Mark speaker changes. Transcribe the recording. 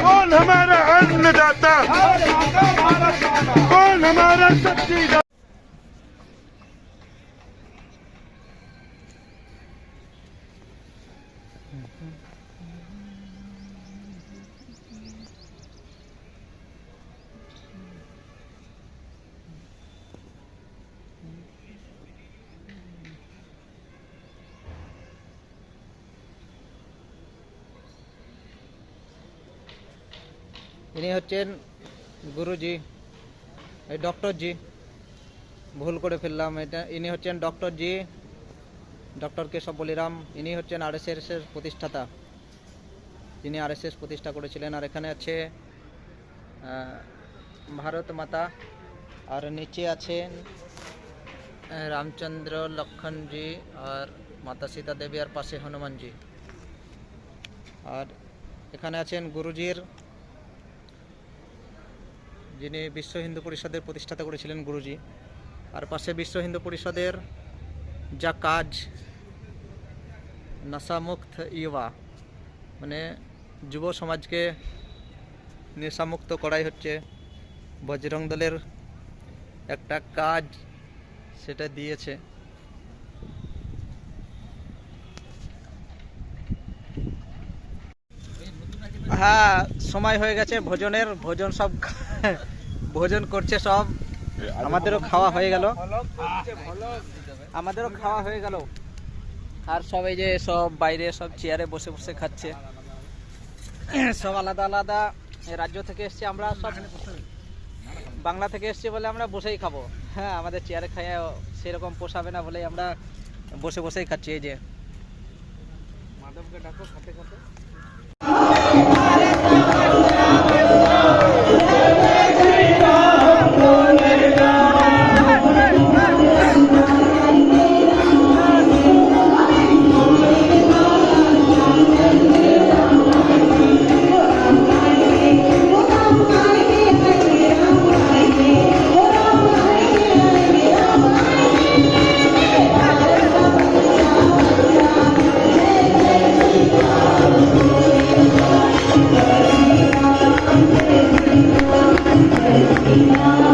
Speaker 1: कौन हमारा अन्नदाता, कौन हमारा सच्ची।
Speaker 2: ইনি হচ্ছেন গুরুজি, এই ডক্টর জি, ভুল করে ফেললাম এটা। ইনি হচ্ছেন ডক্টর জি, ডক্টর কেশব বলিরাম। ইনি হচ্ছেন আরএসএস এর প্রতিষ্ঠাতা, যিনি আরএসএস প্রতিষ্ঠা করেছিলেন। আর এখানে আছে ভারত মাতা, আর নিচে আছেন রামচন্দ্র লক্ষণ জি, আর মাতা সীতা দেবী, আর পাশে হনুমান জি। আর এখানে আছেন গুরুজির, যিনি বিশ্ব হিন্দু পরিষদের প্রতিষ্ঠাতা করেছিলেন গুরুজি। আর পাশে বিশ্ব হিন্দু পরিষদের যা কাজ, নেশামুক্ত ইউবা, মানে যুব সমাজকে নেশামুক্ত করাই হচ্ছে বজরং দলের একটা কাজ, সেটা দিয়েছে। হ্যাঁ, সময় হয়ে গেছে ভোজনের, ভোজন সব ভোজন করছে সব। আমাদেরও খাওয়া হয়ে গেল, আমাদেরও খাওয়া হয়ে গেল। আর সব এই যে সব বাইরে সব চেয়ারে বসে বসে খাচ্ছে, সব আলাদা আলাদা রাজ্য থেকে এসছে। আমরা সব বাংলা থেকে এসছি বলে আমরা বসেই খাবো। হ্যাঁ, আমাদের চেয়ারে খাইয়ে সেরকম পোষাবে না বলেই আমরা বসে বসেই খাচ্ছি। এই যে মাধবকে ডাকো খাতে খাতে।
Speaker 3: Yeah.